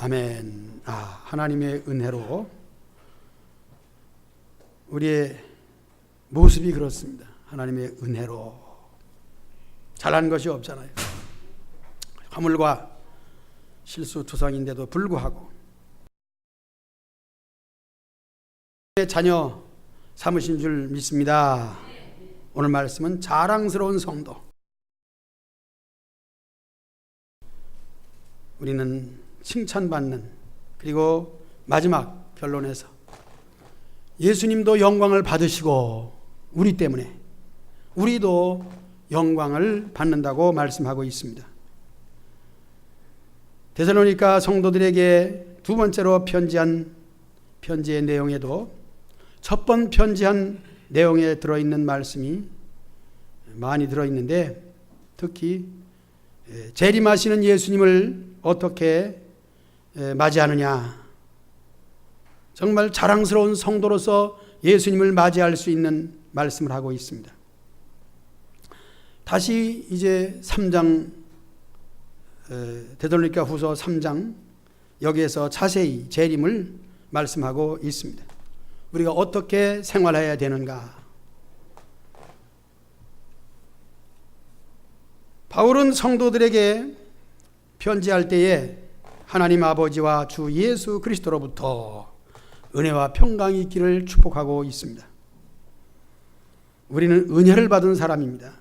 아멘. 하나님의 은혜로 우리의 모습이 그렇습니다. 하나님의 은혜로 잘한 것이 없잖아요. 허물과 실수투성인데도 불구하고 자녀 삼으신 줄 믿습니다. 오늘 말씀은 자랑스러운 성도. 우리는 칭찬받는, 그리고 마지막 결론에서 예수님도 영광을 받으시고 우리 때문에 우리도 영광을 받는다고 말씀하고 있습니다. 데살로니가 성도들에게 두 번째로 편지한 편지의 내용에도 첫 번 편지한 내용에 들어있는 말씀이 많이 들어있는데, 특히 재림하시는 예수님을 어떻게 맞이하느냐, 정말 자랑스러운 성도로서 예수님을 맞이할 수 있는 말씀을 하고 있습니다. 다시 이제 3장, 데살로니가 후서 3장, 여기에서 자세히 재림을 말씀하고 있습니다. 우리가 어떻게 생활해야 되는가. 바울은 성도들에게 편지할 때에 하나님 아버지와 주 예수 그리스도로부터 은혜와 평강이 있기를 축복하고 있습니다. 우리는 은혜를 받은 사람입니다.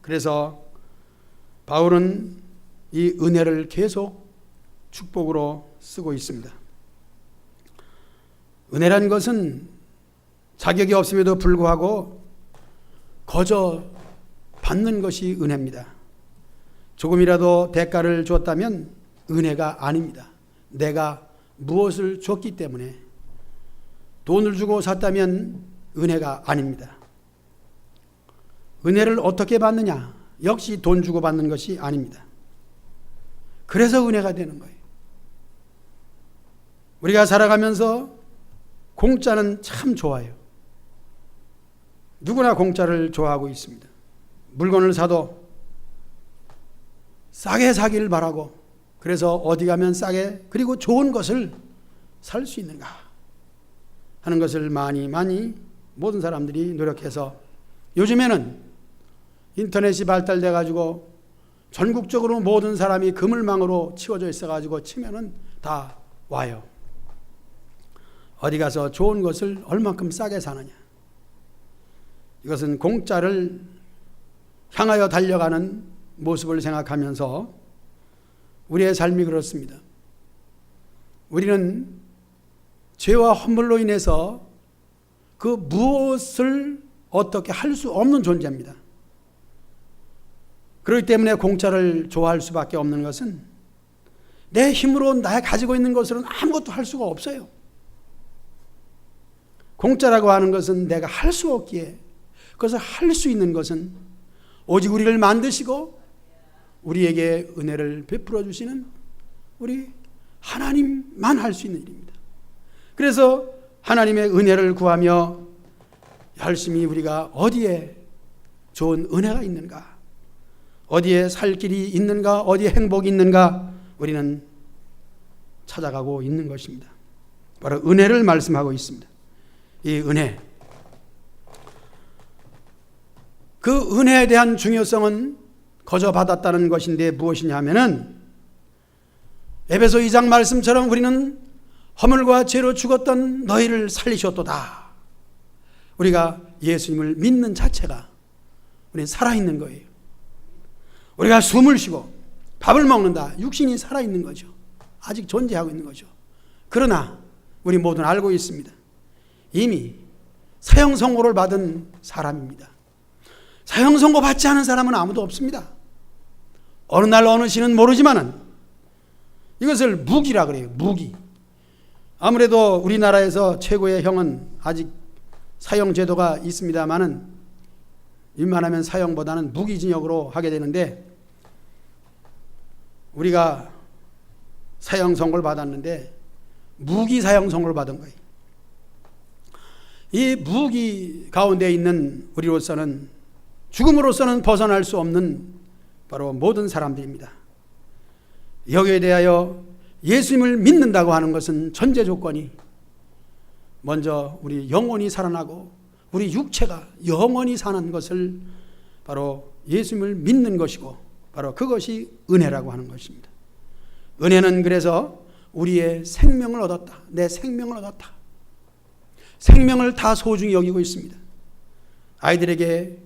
그래서 바울은 이 은혜를 계속 축복으로 쓰고 있습니다. 은혜란 것은 자격이 없음에도 불구하고 거저 받는 것이 은혜입니다. 조금이라도 대가를 줬다면 은혜가 아닙니다. 내가 무엇을 줬기 때문에, 돈을 주고 샀다면 은혜가 아닙니다. 은혜를 어떻게 받느냐? 역시 돈 주고 받는 것이 아닙니다. 그래서 은혜가 되는 거예요. 우리가 살아가면서 공짜는 참 좋아요. 누구나 공짜를 좋아하고 있습니다. 물건을 사도 싸게 사기를 바라고, 그래서 어디 가면 싸게, 그리고 좋은 것을 살 수 있는가 하는 것을 많이 모든 사람들이 노력해서, 요즘에는 인터넷이 발달돼 가지고 전국적으로 모든 사람이 그물망으로 치워져 있어 가지고 치면은 다 와요. 어디 가서 좋은 것을 얼만큼 싸게 사느냐. 이것은 공짜를 향하여 달려가는 모습을 생각하면서 우리의 삶이 그렇습니다. 우리는 죄와 허물로 인해서 그 무엇을 어떻게 할 수 없는 존재입니다. 그렇기 때문에 공짜를 좋아할 수밖에 없는 것은, 내 힘으로 나 가지고 있는 것으로는 아무것도 할 수가 없어요. 공짜라고 하는 것은 내가 할 수 없기에, 그것을 할 수 있는 것은 오직 우리를 만드시고 우리에게 은혜를 베풀어 주시는 우리 하나님만 할 수 있는 일입니다. 그래서 하나님의 은혜를 구하며 열심히 우리가 어디에 좋은 은혜가 있는가, 어디에 살 길이 있는가, 어디에 행복이 있는가, 우리는 찾아가고 있는 것입니다. 바로 은혜를 말씀하고 있습니다. 이 은혜, 그 은혜에 대한 중요성은 거저 받았다는 것인데 무엇이냐 하면은, 에베소 2장 말씀처럼 우리는 허물과 죄로 죽었던 너희를 살리셨도다. 우리가 예수님을 믿는 자체가 우리는 살아있는 거예요. 우리가 숨을 쉬고 밥을 먹는다. 육신이 살아있는 거죠. 아직 존재하고 있는 거죠. 그러나 우리 모두는 알고 있습니다. 이미 사형 선고를 받은 사람입니다. 사형 선고 받지 않은 사람은 아무도 없습니다. 어느 날 어느 시는 모르지만은 이것을 무기라 그래요. 무기. 아무래도 우리나라에서 최고의 형은 아직 사형 제도가 있습니다만은, 웬만하면 사형보다는 무기징역으로 하게 되는데, 우리가 사형 선고를 받았는데 무기 사형 선고를 받은 거예요. 이 무기 가운데 있는 우리로서는, 죽음으로서는 벗어날 수 없는 바로 모든 사람들입니다. 여기에 대하여 예수님을 믿는다고 하는 것은 전제 조건이 먼저 우리 영혼이 살아나고 우리 육체가 영원히 사는 것을 바로 예수님을 믿는 것이고 바로 그것이 은혜라고 하는 것입니다. 은혜는 그래서 우리의 생명을 얻었다. 내 생명을 얻었다. 생명을 다 소중히 여기고 있습니다. 아이들에게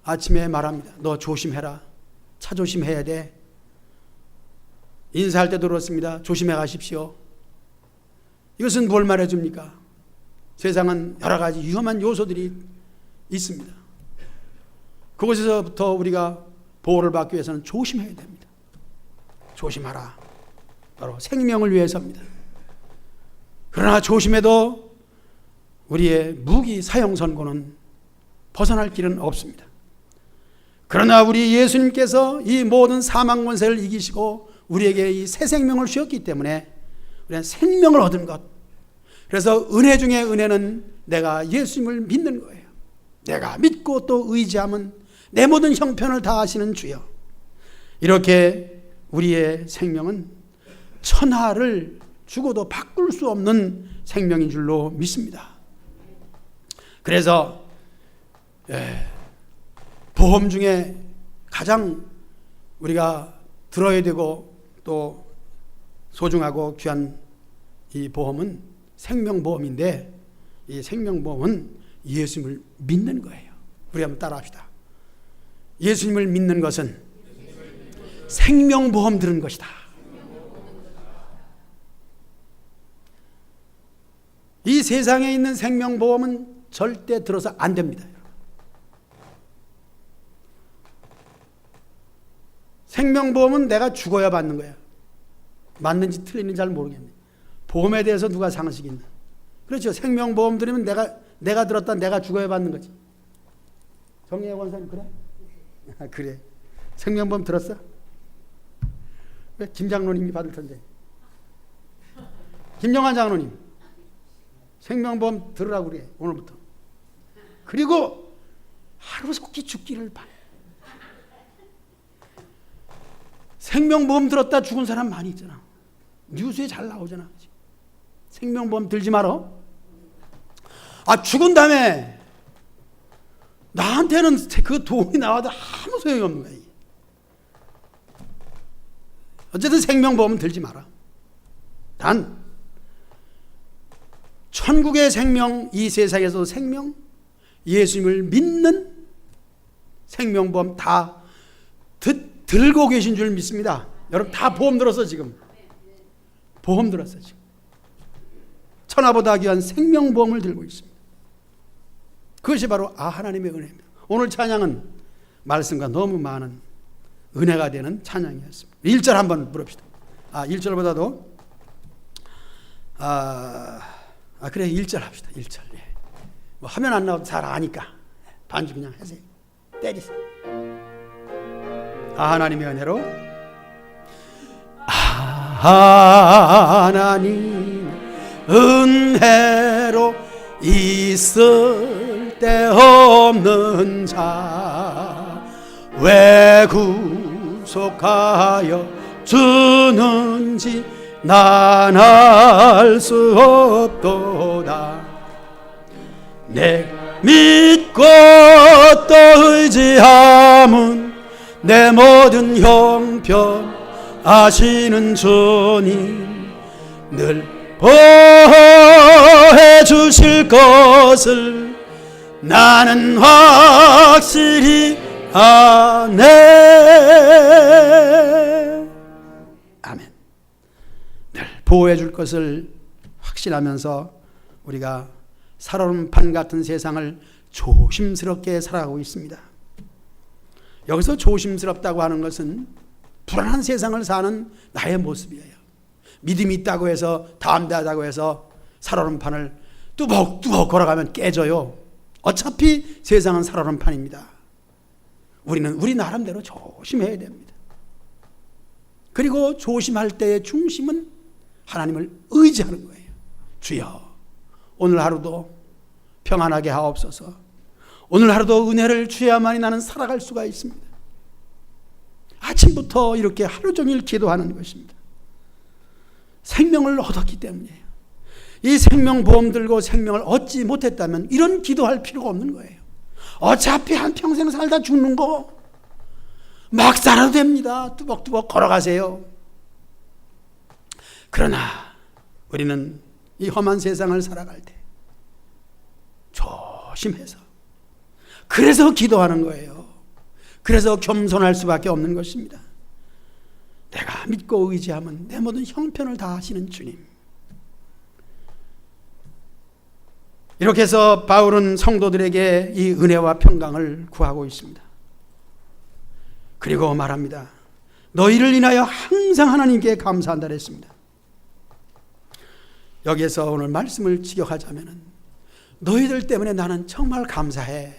아침에 말합니다. 너 조심해라. 차 조심해야 돼. 인사할 때도 그렇습니다. 조심해 가십시오. 이것은 뭘 말해줍니까? 세상은 여러 가지 위험한 요소들이 있습니다. 그곳에서부터 우리가 보호를 받기 위해서는 조심해야 됩니다. 조심하라. 바로 생명을 위해서입니다. 그러나 조심해도 우리의 무기 사용 선고는 벗어날 길은 없습니다. 그러나 우리 예수님께서 이 모든 사망 권세를 이기시고 우리에게 이 새 생명을 주셨기 때문에 우리는 생명을 얻은 것. 그래서 은혜 중에 은혜는 내가 예수님을 믿는 거예요. 내가 믿고 또 의지하면 내 모든 형편을 다 아시는 주여. 이렇게 우리의 생명은 천하를 주고도 바꿀 수 없는 생명인 줄로 믿습니다. 그래서 보험 중에 가장 우리가 들어야 되고 또 소중하고 귀한 이 보험은 생명보험인데 이 생명보험은 예수님을 믿는 거예요. 우리 한번 따라합시다. 예수님을 믿는 것은 생명보험 들은 것이다. 이 세상에 있는 생명보험은 절대 들어서 안 됩니다. 생명보험은 내가 죽어야 받는 거야. 맞는지 틀리는지 잘 모르겠네. 보험에 대해서 누가 상식이 있나? 그렇죠. 생명보험 들으면 내가 들었다 내가 죽어야 받는 거지. 정혜혜 권사님 그래? 그래. 생명보험 들었어? 왜 김 장로님이 받을 텐데. 김영환 장로님 생명보험 들으라고 그래 오늘부터. 그리고 하루속히 죽기를 바래. 생명보험 들었다 죽은 사람 많이 있잖아. 뉴스에 잘 나오잖아. 생명보험 들지 말어. 죽은 다음에 나한테는 그 돈이 나와도 아무 소용이 없는 거야. 어쨌든 생명보험은 들지 마라. 단 천국의 생명, 이 세상에서 생명, 예수님을 믿는 생명보험 다 들고 계신 줄 믿습니다. 여러분 다 보험 들었어 지금. 보험 들었어 지금. 천하보다 귀한 생명보험을 들고 있습니다. 그것이 바로 하나님의 은혜입니다. 오늘 찬양은 말씀과 너무 많은 은혜가 되는 찬양이었습니다. 1절 한번 부릅시다. 1절보다도 그래 1절 합시다. 1절. 뭐 하면 안 나와도 잘 아니까 반주 그냥 하세요. 때리세요. 하나님의 은혜로 하나님 은혜로 있을 데 없는 자 왜 구속하여 주는지 난 알 수 없도다. 내 믿고 또 의지함은 내 모든 형편 아시는 주님 늘 보호해 주실 것을 나는 확실히 아네. 아멘. 늘 보호해 줄 것을 확신하면서 우리가 살얼음판 같은 세상을 조심스럽게 살아가고 있습니다. 여기서 조심스럽다고 하는 것은 불안한 세상을 사는 나의 모습이에요. 믿음이 있다고 해서 담대하다고 해서 살얼음판을 뚜벅뚜벅 걸어가면 깨져요. 어차피 세상은 살얼음판입니다. 우리는 우리 나름대로 조심해야 됩니다. 그리고 조심할 때의 중심은 하나님을 의지하는 거예요. 주여 오늘 하루도 평안하게 하옵소서. 오늘 하루도 은혜를 주야만이 나는 살아갈 수가 있습니다. 아침부터 이렇게 하루 종일 기도하는 것입니다. 생명을 얻었기 때문이에요. 이 생명보험 들고 생명을 얻지 못했다면 이런 기도할 필요가 없는 거예요. 어차피 한평생 살다 죽는 거 막 살아도 됩니다. 뚜벅뚜벅 걸어가세요. 그러나 우리는 이 험한 세상을 살아갈 때 조심해서, 그래서 기도하는 거예요. 그래서 겸손할 수밖에 없는 것입니다. 내가 믿고 의지하면 내 모든 형편을 다 하시는 주님. 이렇게 해서 바울은 성도들에게 이 은혜와 평강을 구하고 있습니다. 그리고 말합니다. 너희를 인하여 항상 하나님께 감사한다 했습니다. 여기에서 오늘 말씀을 직역하자면 너희들 때문에 나는 정말 감사해.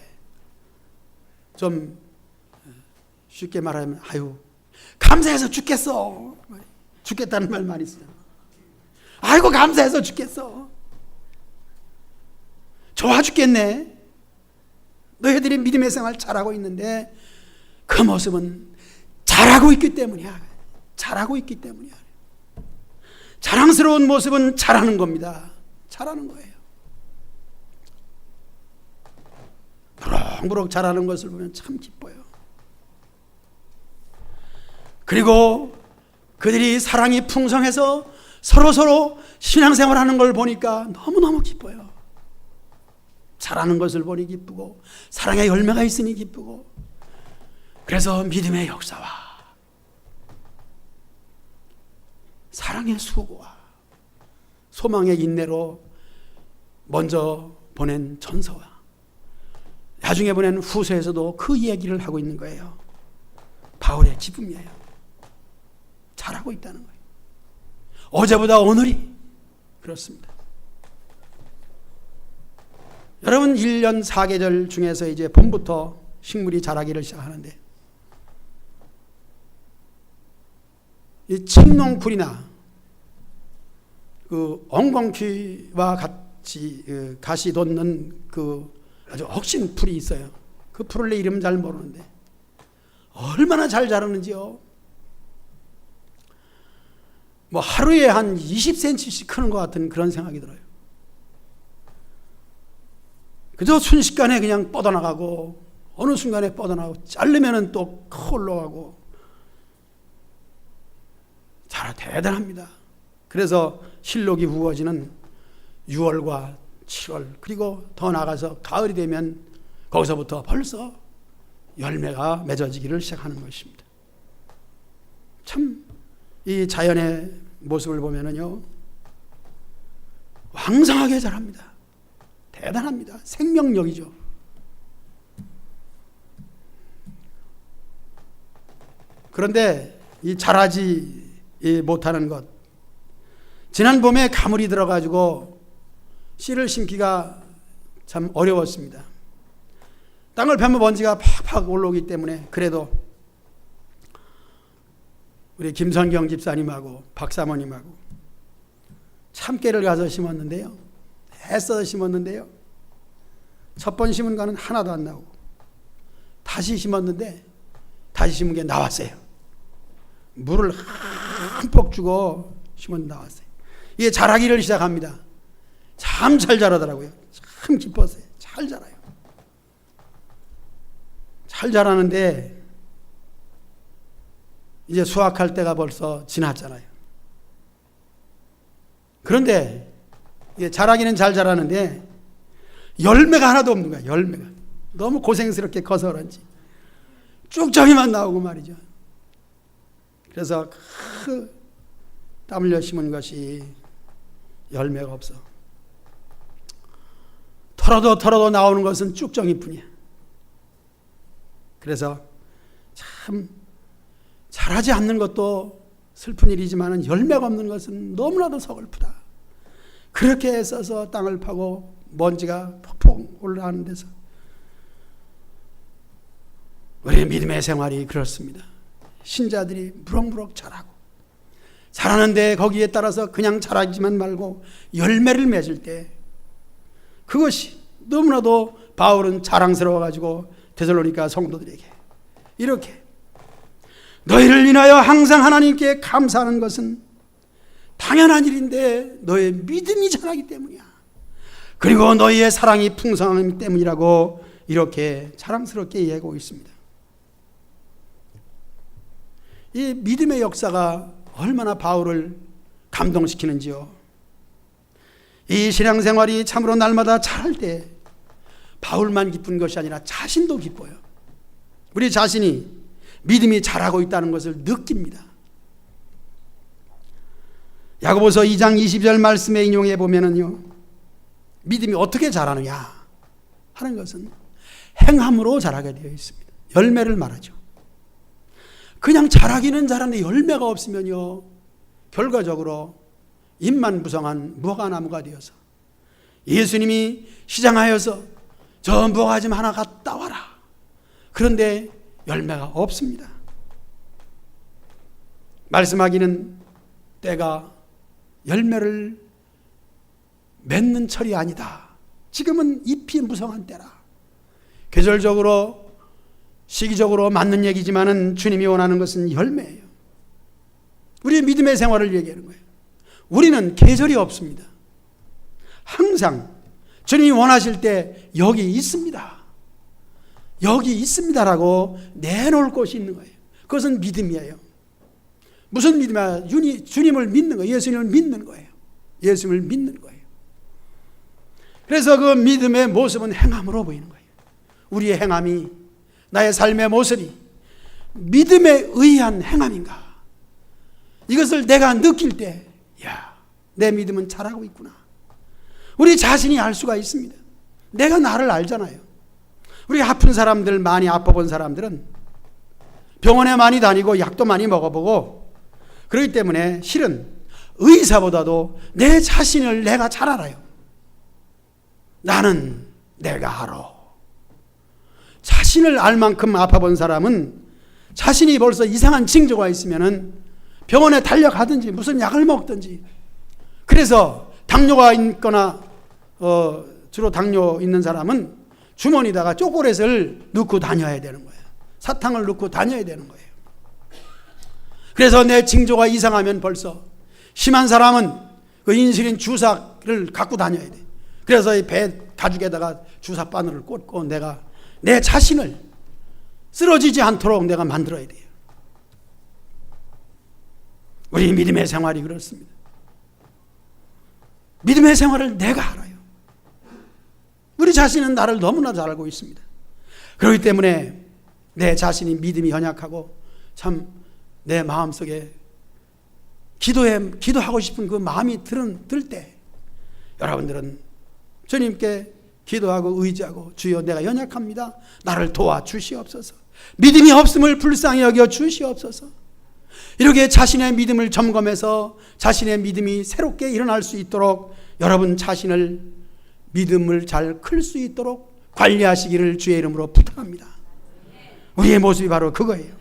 좀 쉽게 말하면 아유 감사해서 죽겠어. 죽겠다는 말 많이 쓰잖아. 아이고 감사해서 죽겠어. 좋아 죽겠네. 너희들이 믿음의 생활 잘하고 있는데 그 모습은 잘하고 있기 때문이야. 잘하고 있기 때문이야. 자랑스러운 모습은 잘하는 겁니다. 잘하는 거예요. 무럭무럭 잘하는 것을 보면 참 기뻐요. 그리고 그들이 사랑이 풍성해서 서로서로 신앙생활하는 걸 보니까 너무너무 기뻐요. 잘하는 것을 보니 기쁘고 사랑의 열매가 있으니 기쁘고, 그래서 믿음의 역사와 사랑의 수고와 소망의 인내로 먼저 보낸 전서와 나중에 보낸 후서에서도 그 이야기를 하고 있는 거예요. 바울의 기쁨이에요. 잘하고 있다는 거예요. 어제보다 오늘이 그렇습니다. 여러분 1년 4계절 중에서 이제 봄부터 식물이 자라기를 시작하는데 이 칡농풀이나 그 엉겅퀴와 같이 가시 돋는 그 아주 억신 풀이 있어요. 그 풀을 내 이름 잘 모르는데 얼마나 잘 자라는지요. 뭐 하루에 한 20cm씩 크는 것 같은 그런 생각이 들어요. 그저 순식간에 그냥 뻗어나가고 어느 순간에 뻗어나가고 자르면은 또 올라가고 잘 대단합니다. 그래서 실록이 우거지는 6월과 7월 그리고 더 나가서 가을이 되면 거기서부터 벌써 열매가 맺어지기를 시작하는 것입니다. 참 이 자연의 모습을 보면은요 왕성하게 자랍니다. 대단합니다. 생명력이죠. 그런데 이 자라지 못하는 것, 지난 봄에 가물이 들어가지고 씨를 심기가 참 어려웠습니다. 땅을 파면 먼지가 팍팍 올라오기 때문에 그래도 우리 김선경 집사님하고 박사모님하고 참깨를 가서 심었는데요, 애써서 심었는데요, 첫 번 심은 거는 하나도 안 나오고 다시 심었는데 다시 심은 게 나왔어요. 물을 흠뻑 주고 심었는데 나왔어요. 이게 자라기를 시작합니다. 참 잘 자라더라고요. 참 기뻤어요. 잘 자라요. 잘 자라는데 이제 수확할 때가 벌써 지났잖아요. 그런데 이게 자라기는 잘 자라는데 열매가 하나도 없는 거야. 열매가 너무 고생스럽게 커서 그런지 쭉정이만 나오고 말이죠. 그래서 그 땀 흘려 심은 것이 열매가 없어. 털어도 나오는 것은 쭉정이뿐이야. 그래서 참 자라지 않는 것도 슬픈 일이지만 열매가 없는 것은 너무나도 서글프다. 그렇게 애써서 땅을 파고 먼지가 폭폭 올라가는 데서 우리의 믿음의 생활이 그렇습니다. 신자들이 무럭무럭 자라고 자라는데 거기에 따라서 그냥 자라지만 말고 열매를 맺을 때 그것이 너무나도 바울은 자랑스러워가지고 데살로니가 성도들에게 이렇게 너희를 인하여 항상 하나님께 감사하는 것은 당연한 일인데 너의 믿음이 자라기 때문이야. 그리고 너희의 사랑이 풍성하기 때문이라고 이렇게 자랑스럽게 얘기하고 있습니다. 이 믿음의 역사가 얼마나 바울을 감동시키는지요. 이 신앙생활이 참으로 날마다 잘할 때 바울만 기쁜 것이 아니라 자신도 기뻐요. 우리 자신이 믿음이 자라고 있다는 것을 느낍니다. 야고보서 2장 20절 말씀에 인용해 보면은요, 믿음이 어떻게 자라느냐 하는 것은 행함으로 자라게 되어 있습니다. 열매를 말하죠. 그냥 자라기는 자라는데 열매가 없으면요, 결과적으로 잎만 무성한 무화과나무가 되어서 예수님이 시장하여서 저 무화과 좀 하나 갖다 와라. 그런데 열매가 없습니다. 말씀하기는 때가 열매를 맺는 철이 아니다. 지금은 잎이 무성한 때라. 계절적으로 시기적으로 맞는 얘기지만은 주님이 원하는 것은 열매예요. 우리의 믿음의 생활을 얘기하는 거예요. 우리는 계절이 없습니다. 항상 주님이 원하실 때 여기 있습니다. 여기 있습니다라고 내놓을 곳이 있는 거예요. 그것은 믿음이에요. 무슨 믿음이야? 주님을 믿는 거예요. 예수님을 믿는 거예요. 예수님을 믿는 거예요. 그래서 그 믿음의 모습은 행함으로 보이는 거예요. 우리의 행함이, 나의 삶의 모습이 믿음에 의한 행함인가? 이것을 내가 느낄 때, 야, 내 믿음은 자라고 있구나. 우리 자신이 알 수가 있습니다. 내가 나를 알잖아요. 우리 아픈 사람들, 많이 아파본 사람들은 병원에 많이 다니고 약도 많이 먹어보고 그렇기 때문에 실은 의사보다도 내 자신을 내가 잘 알아요. 나는 내가 알아. 자신을 알 만큼 아파본 사람은 자신이 벌써 이상한 징조가 있으면은 병원에 달려가든지 무슨 약을 먹든지, 그래서 당뇨가 있거나 주로 당뇨 있는 사람은 주머니에다가 초콜릿을 넣고 다녀야 되는 거예요. 사탕을 넣고 다녀야 되는 거예요. 그래서 내 징조가 이상하면 벌써, 심한 사람은 그 인슐린 주사를 갖고 다녀야 돼. 그래서 이 배 가죽에다가 주사 바늘을 꽂고 내가 내 자신을 쓰러지지 않도록 내가 만들어야 돼요. 우리 믿음의 생활이 그렇습니다. 믿음의 생활을 내가 알아요. 우리 자신은 나를 너무나 잘 알고 있습니다. 그렇기 때문에 내 자신이 믿음이 연약하고 참 내 마음속에 기도하고 싶은 그 마음이 들 때 여러분들은 주님께 기도하고 의지하고, 주여 내가 연약합니다. 나를 도와주시옵소서. 믿음이 없음을 불쌍히 여겨 주시옵소서. 이렇게 자신의 믿음을 점검해서 자신의 믿음이 새롭게 일어날 수 있도록 여러분 자신을 믿음을 잘 클 수 있도록 관리하시기를 주의 이름으로 부탁합니다. 우리의 모습이 바로 그거예요.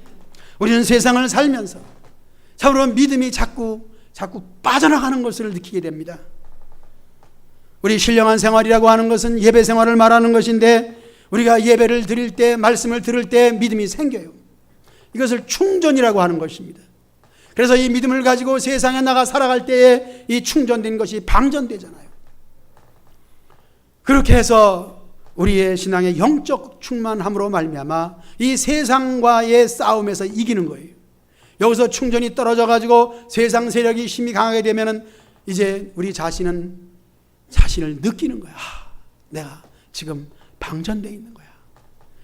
우리는 세상을 살면서 참으로 믿음이 자꾸 빠져나가는 것을 느끼게 됩니다. 우리 신령한 생활이라고 하는 것은 예배 생활을 말하는 것인데, 우리가 예배를 드릴 때, 말씀을 들을 때 믿음이 생겨요. 이것을 충전이라고 하는 것입니다. 그래서 이 믿음을 가지고 세상에 나가 살아갈 때에 이 충전된 것이 방전되잖아요. 그렇게 해서 우리의 신앙의 영적 충만함으로 말미암아 이 세상과의 싸움에서 이기는 거예요. 여기서 충전이 떨어져 가지고 세상 세력이 힘이 강하게 되면은 이제 우리 자신을 느끼는 거야. 아, 내가 지금 방전되어 있는 거야.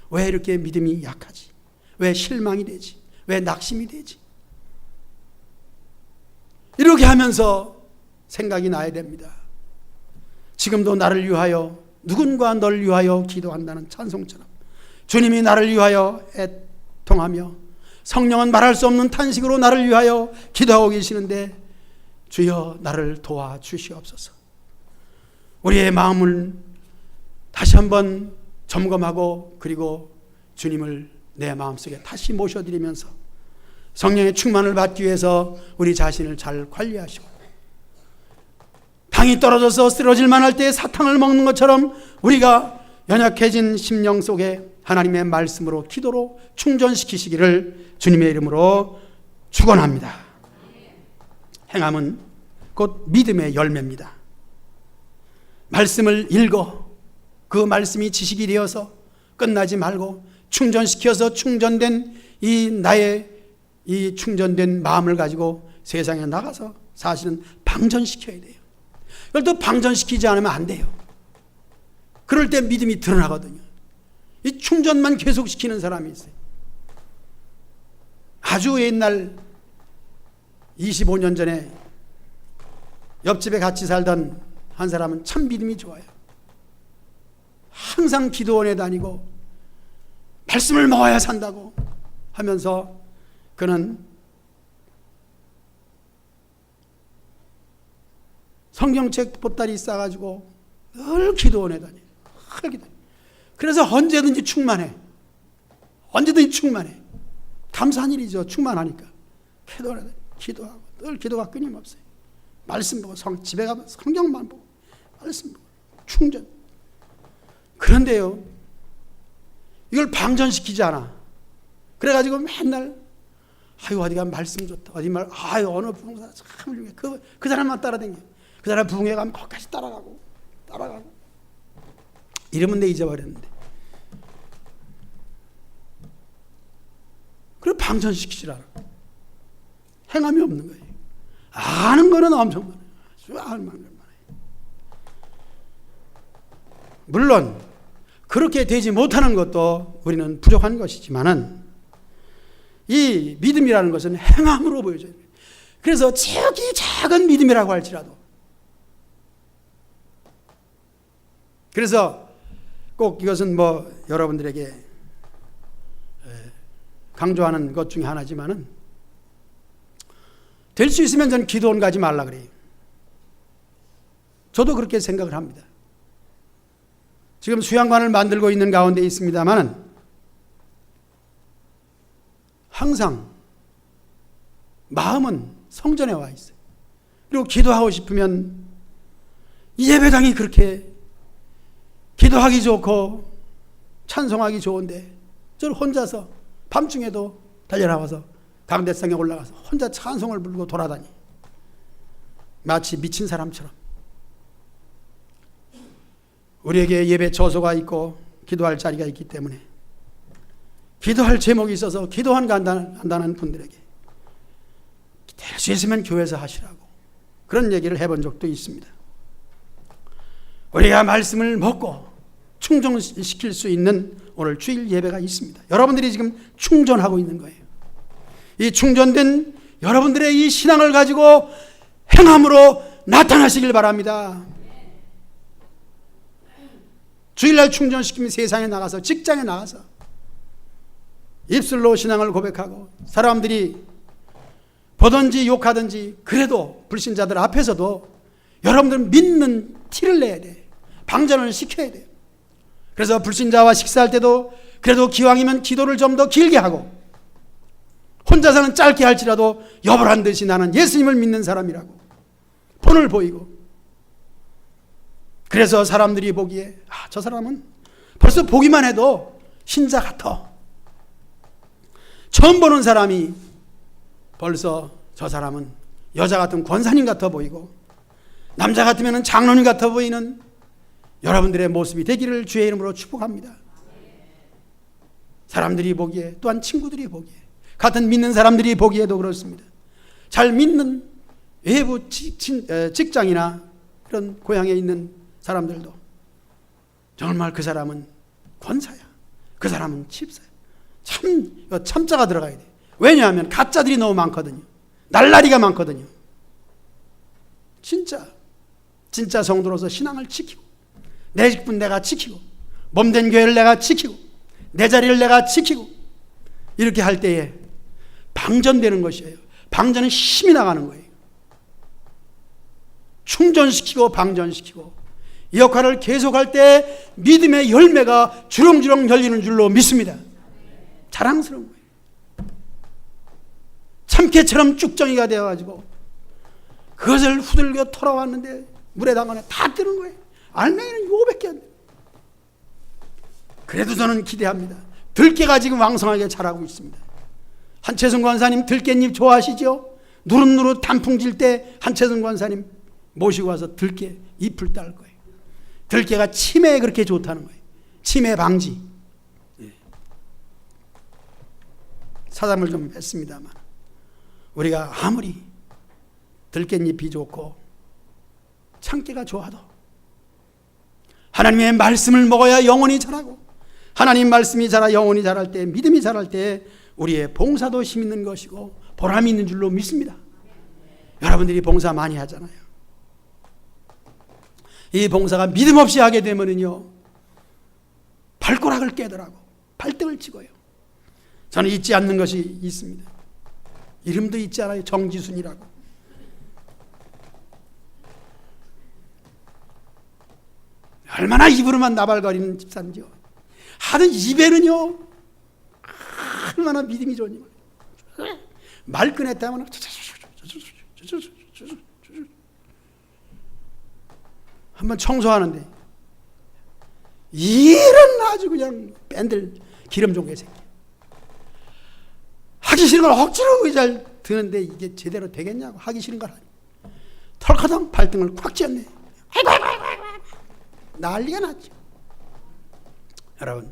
왜 이렇게 믿음이 약하지? 왜 실망이 되지? 왜 낙심이 되지? 이렇게 하면서 생각이 나야 됩니다. 지금도 나를 위하여, 누군가 너를 위하여 기도한다는 찬송처럼 주님이 나를 위하여 애통하며 성령은 말할 수 없는 탄식으로 나를 위하여 기도하고 계시는데, 주여 나를 도와주시옵소서. 우리의 마음을 다시 한번 점검하고, 그리고 주님을 내 마음속에 다시 모셔드리면서 성령의 충만을 받기 위해서 우리 자신을 잘 관리하시고, 당이 떨어져서 쓰러질 만할 때 사탕을 먹는 것처럼 우리가 연약해진 심령 속에 하나님의 말씀으로, 기도로 충전시키시기를 주님의 이름으로 축원합니다. 행함은 곧 믿음의 열매입니다. 말씀을 읽어 그 말씀이 지식이 되어서 끝나지 말고 충전시켜서 충전된 나의 충전된 마음을 가지고 세상에 나가서 사실은 방전시켜야 돼요. 이걸 또 방전시키지 않으면 안 돼요. 그럴 때 믿음이 드러나거든요. 이 충전만 계속시키는 사람이 있어요. 아주 옛날 25년 전에 옆집에 같이 살던 한 사람은 참 믿음이 좋아요. 항상 기도원에 다니고 말씀을 먹어야 산다고 하면서 그는 성경책 보따리 싸가지고 늘 기도원에 다녀요. 그래서 언제든지 충만해. 언제든지 충만해. 감사한 일이죠. 충만하니까. 기도하고 늘 기도가 끊임없어요. 말씀 보고 집에 가면 성경만 보고 말씀 보고 충전. 그런데요, 이걸 방전시키지 않아. 그래가지고 맨날 어디가 말씀 좋다. 어디 어느 부흥사 참 훌륭해. 그 사람만 따라다녀. 그 사람 부흥회 가면 거기까지 따라가고. 이러면 내 잊어버렸는데. 그래 방전시키질 않아. 행함이 없는 거예요. 아는 거는 엄청 많아요. 아주 아는 건 많아요. 물론 그렇게 되지 못하는 것도 우리는 부족한 것이지만은 이 믿음이라는 것은 행함으로 보여져요. 그래서 저기 작은 믿음이라고 할지라도, 그래서 꼭 이것은 여러분들에게 강조하는 것 중에 하나지만은 될 수 있으면 저는 기도원 가지 말라 그래요. 저도 그렇게 생각을 합니다. 지금 수양관을 만들고 있는 가운데 있습니다만은 항상 마음은 성전에 와 있어요. 그리고 기도하고 싶으면 이 예배당이 그렇게 기도하기 좋고 찬송하기 좋은데 저를 혼자서 밤중에도 달려나와서 강대상에 올라가서 혼자 찬송을 부르고 돌아다니 마치 미친 사람처럼. 우리에게 예배 처소가 있고 기도할 자리가 있기 때문에 기도할 제목이 있어서 기도한다는 분들에게 될 수 있으면 교회에서 하시라고 그런 얘기를 해본 적도 있습니다. 우리가 말씀을 먹고 충전시킬 수 있는 오늘 주일 예배가 있습니다. 여러분들이 지금 충전하고 있는 거예요. 이 충전된 여러분들의 이 신앙을 가지고 행함으로 나타나시길 바랍니다. 주일날 충전시키면 세상에 나가서, 직장에 나가서 입술로 신앙을 고백하고 사람들이 보든지 욕하든지 그래도 불신자들 앞에서도 여러분들은 믿는 티를 내야 돼. 방전을 시켜야 돼요. 그래서 불신자와 식사할 때도 그래도 기왕이면 기도를 좀 더 길게 하고 혼자서는 짧게 할지라도 여벌한 듯이 나는 예수님을 믿는 사람이라고 본을 보이고, 그래서 사람들이 보기에 저 사람은 벌써 보기만 해도 신자 같아. 처음 보는 사람이 벌써 저 사람은 여자 같은 권사님 같아 보이고 남자 같으면 장로님 같아 보이는 여러분들의 모습이 되기를 주의 이름으로 축복합니다. 사람들이 보기에, 또한 친구들이 보기에, 같은 믿는 사람들이 보기에도 그렇습니다. 잘 믿는 외부 직장이나 그런 고향에 있는 사람들도 정말 그 사람은 권사야, 그 사람은 집사야. 참자가 들어가야 돼. 왜냐하면 가짜들이 너무 많거든요. 날라리가 많거든요. 진짜 성도로서 신앙을 지키고 내 직분 내가 지키고 몸된 교회를 내가 지키고 내 자리를 내가 지키고 이렇게 할 때에 방전되는 것이에요. 방전은 힘이 나가는 거예요. 충전시키고 방전시키고 이 역할을 계속할 때 믿음의 열매가 주렁주렁 열리는 줄로 믿습니다. 자랑스러운 거예요. 참깨처럼 쭉정이가 되어가지고 그것을 후들겨 털어왔는데 물에 담가내 다 뜨는 거예요. 알맹이는 요밖에 안 돼요. 그래도 저는 기대합니다. 들깨가 지금 왕성하게 자라고 있습니다. 한채승 권사님 들깨잎 좋아하시죠? 누릇누릇 단풍질 때 한채선 권사님 모시고 와서 들깨 잎을 딸 거예요. 들깨가 치매에 그렇게 좋다는 거예요. 치매 방지. 사담을 좀 했습니다만 우리가 아무리 들깻잎이 좋고 참깨가 좋아도 하나님의 말씀을 먹어야 영혼이 자라고, 하나님 말씀이 자라 영혼이 자랄 때, 믿음이 자랄 때 우리의 봉사도 힘 있는 것이고 보람이 있는 줄로 믿습니다. 여러분들이 봉사 많이 하잖아요. 이 봉사가 믿음 없이 하게 되면은요, 발꼬락을 깨더라고, 발등을 치고요. 저는 잊지 않는 것이 있습니다. 이름도 잊지 않아요. 정지순이라고. 얼마나 입으로만 나발거리는 집사인지요. 하는 입에는요, 얼마나 믿음이 좋니. 말 꺼냈다면 한번 청소하는데 이런 아주 그냥 밴들 기름 종개 새끼. 하기 싫은 걸 억지로 의자를 드는데 이게 제대로 되겠냐고. 하기 싫은 걸 하니 털커덩 발등을 콱 찧었네. 난리가 났죠. 여러분,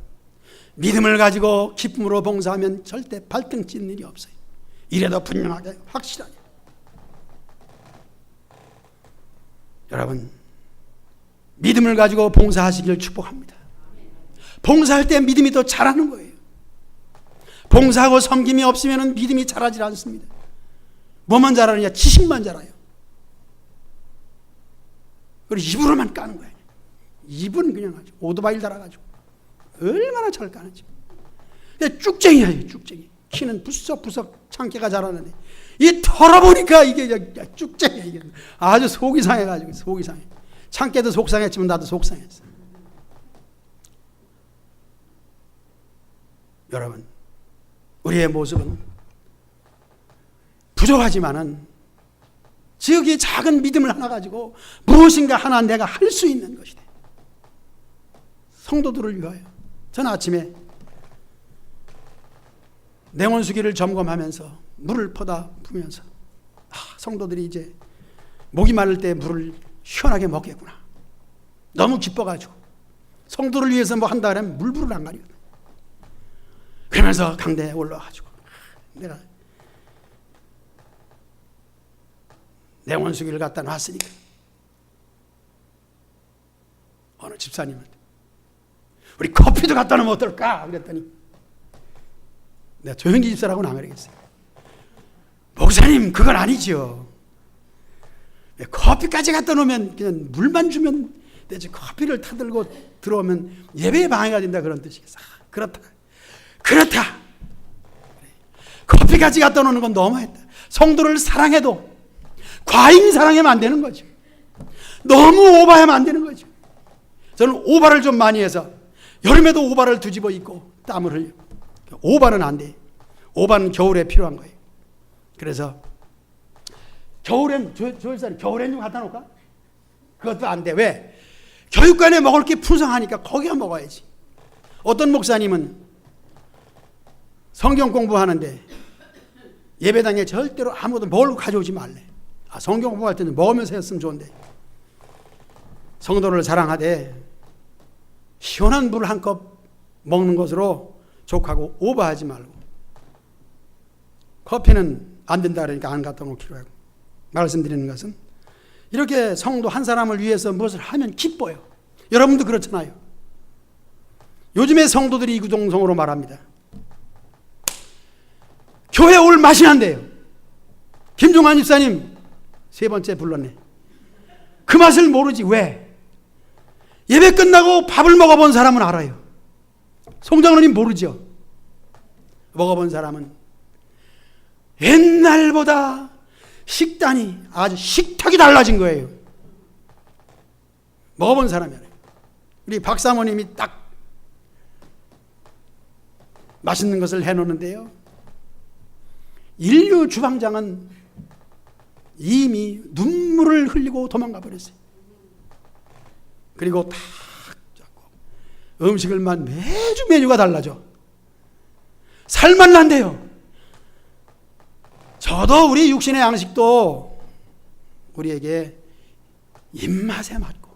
믿음을 가지고 기쁨으로 봉사하면 절대 발등 찢는 일이 없어요. 이래도 분명하게 확실하게. 여러분, 믿음을 가지고 봉사하시길 축복합니다. 봉사할 때 믿음이 더 자라는 거예요. 봉사하고 섬김이 없으면 믿음이 자라지 않습니다. 뭐만 자라느냐? 지식만 자라요. 그리고 입으로만 까는 거예요. 입은 그냥 아주 오토바이를 달아가지고 얼마나 잘 까는지. 쭉쟁이야, 쭉쟁이. 키는 부석부석 참깨가 자라는데 이 털어보니까 이게 쭉쟁이야. 이게 아주 속이 상해가지고, 속이 상해. 참깨도 속상했지만 나도 속상했어. 여러분, 우리의 모습은 부족하지만은 지극히 작은 믿음을 하나 가지고 무엇인가 하나 내가 할 수 있는 것이다. 성도들을 위하여. 저는 아침에 냉온수기를 점검하면서 물을 퍼다 부면서 성도들이 이제 목이 마를 때 물을 시원하게 먹겠구나. 너무 기뻐가지고 성도를 위해서 뭐 한다 그러면 물불을 안 가리거든. 그러면서 강대에 올라와가지고 내가 냉온수기를 갖다 놨으니까 어느 집사님한테 우리 커피도 갖다 놓으면 어떨까? 그랬더니 내가 조현기 집사라고는 안 그러겠어요. 목사님, 그건 아니죠. 커피까지 갖다 놓으면 그냥 물만 주면 되지. 커피를 타들고 들어오면 예배에 방해가 된다, 그런 뜻이겠어. 그렇다. 커피까지 갖다 놓는 건 너무했다. 성도를 사랑해도 과잉 사랑하면 안 되는 거죠. 너무 오바하면 안 되는 거죠. 저는 오바를 좀 많이 해서 여름에도 오바를 뒤집어 입고 땀을 흘려. 오바는 안 돼. 오바는 겨울에 필요한 거예요. 그래서 겨울엔 조일살이 겨울엔 좀 갖다 놓을까? 그것도 안 돼. 왜? 교육관에 먹을 게 풍성하니까 거기가 먹어야지. 어떤 목사님은 성경 공부하는데 예배당에 절대로 아무도 먹을 거 가져오지 말래. 성경 공부할 때는 먹으면서 했으면 좋은데 성도를 사랑하되 시원한 물 한 컵 먹는 것으로 족하고 오버하지 말고, 커피는 안 된다 그러니까 안 갖다 놓기로 하고. 말씀드리는 것은 이렇게 성도 한 사람을 위해서 무엇을 하면 기뻐요. 여러분도 그렇잖아요. 요즘에 성도들이 이구동성으로 말합니다. 교회 올 맛이 난대요. 김종환 집사님 3번째 불렀네. 그 맛을 모르지. 왜? 예배 끝나고 밥을 먹어본 사람은 알아요. 송장로님 모르죠. 먹어본 사람은 옛날보다 식단이 아주 식탁이 달라진 거예요. 먹어본 사람이 알아요. 우리 박사모님이 딱 맛있는 것을 해놓는데요, 인류 주방장은 이미 눈물을 흘리고 도망가 버렸어요. 그리고 탁 잡고 음식을만 매주 메뉴가 달라져. 살만 난대요. 저 저도 우리 육신의 양식도 우리에게 입맛에 맞고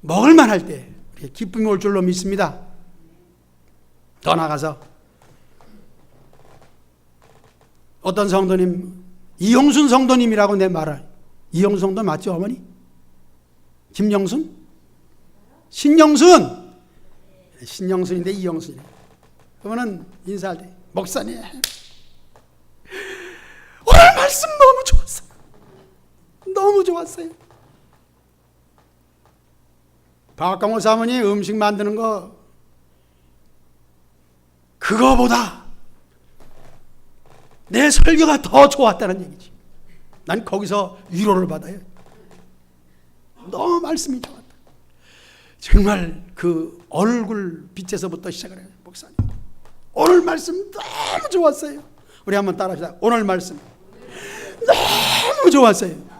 먹을만 할 때 기쁨이 올 줄로 믿습니다. 더 나아가서 어떤 성도님, 이용순 성도님이라고 내 말을, 이용순 성도 맞죠 어머니? 김영순? 신영순! 신영순인데 이영순이에요. 그러면은 인사할 때 목사님 오늘 말씀 너무 좋았어요. 너무 좋았어요. 박강호 사모님 음식 만드는 거 그거보다 내 설교가 더 좋았다는 얘기지. 난 거기서 위로를 받아요. 너무 말씀이 좋았다. 정말 그 얼굴 빛에서부터 시작을 해요. 목사님 오늘 말씀 너무 좋았어요. 우리 한번 따라합시다. 오늘 말씀 너무 좋았어요.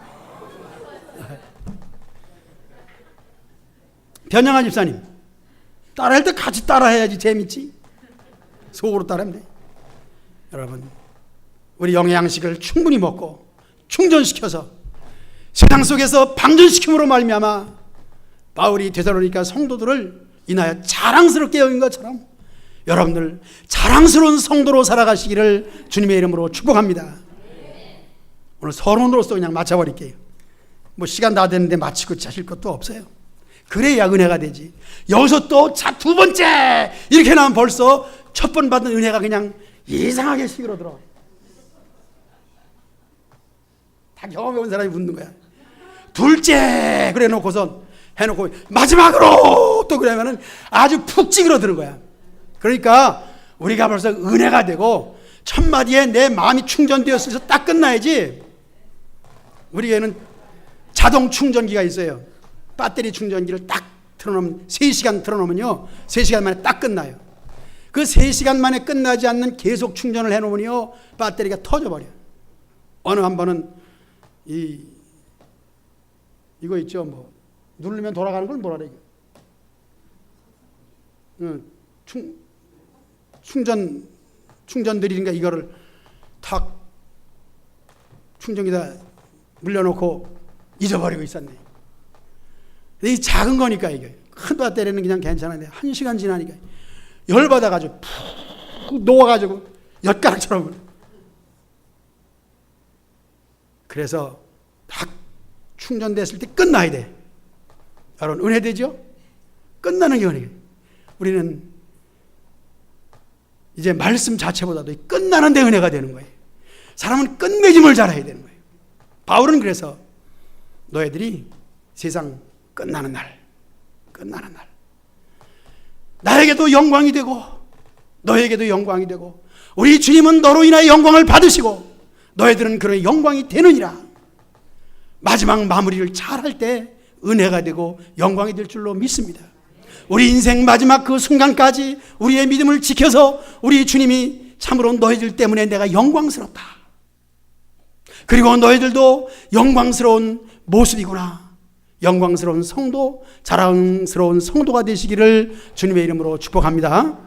변영아 집사님 따라할 때 같이 따라해야지 재밌지. 속으로 따르면 돼. 여러분 우리 영의 양식을 충분히 먹고 충전시켜서 세상 속에서 방전시킴으로 말미암아 바울이 데살로니가 성도들을 인하여 자랑스럽게 여긴 것처럼 여러분들 자랑스러운 성도로 살아가시기를 주님의 이름으로 축복합니다. 오늘 서론으로서 그냥 마쳐버릴게요. 뭐 시간 다 됐는데 마치고 자실 것도 없어요. 그래야 은혜가 되지. 여기서 또 자 두 번째 이렇게 나면 벌써 첫 번 받은 은혜가 그냥 이상하게 식으로 들어. 다 경험해본 사람이 묻는 거야. 둘째 그래 놓고선 해놓고 마지막으로 또 그러면은 아주 푹 찌그러드는 거야. 그러니까 우리가 벌써 은혜가 되고 첫 마디에 내 마음이 충전되었을 때 딱 끝나야지. 우리에는 자동 충전기가 있어요. 배터리 충전기를 딱 틀어놓으면 3시간 틀어놓으면요 3시간 만에 딱 끝나요. 그 3시간 만에 끝나지 않는 계속 충전을 해놓으면요 배터리가 터져버려요. 어느 한 번은 이거 있죠. 뭐 누르면 돌아가는 걸 뭐라 그래요? 충전 드리니까 이거를 탁 충전기다 물려놓고 잊어버리고 있었네. 이 작은 거니까 이게 큰 배터리는 그냥 괜찮은데 1시간 지나니까 열받아가지고 푹 녹아가지고 엿가락처럼. 그래서 딱 충전됐을 때 끝나야 돼. 여러분 은혜되죠? 끝나는 게 은혜예요. 우리는 이제 말씀 자체보다도 끝나는 데 은혜가 되는 거예요. 사람은 끝맺음을 잘해야 되는 거예요. 바울은 그래서 너희들이 세상 끝나는 날 나에게도 영광이 되고 너에게도 영광이 되고 우리 주님은 너로 인하여 영광을 받으시고 너희들은 그런 영광이 되느니라. 마지막 마무리를 잘할 때 은혜가 되고 영광이 될 줄로 믿습니다. 우리 인생 마지막 그 순간까지 우리의 믿음을 지켜서 우리 주님이 참으로 너희들 때문에 내가 영광스럽다. 그리고 너희들도 영광스러운 모습이구나. 영광스러운 성도, 자랑스러운 성도가 되시기를 주님의 이름으로 축복합니다.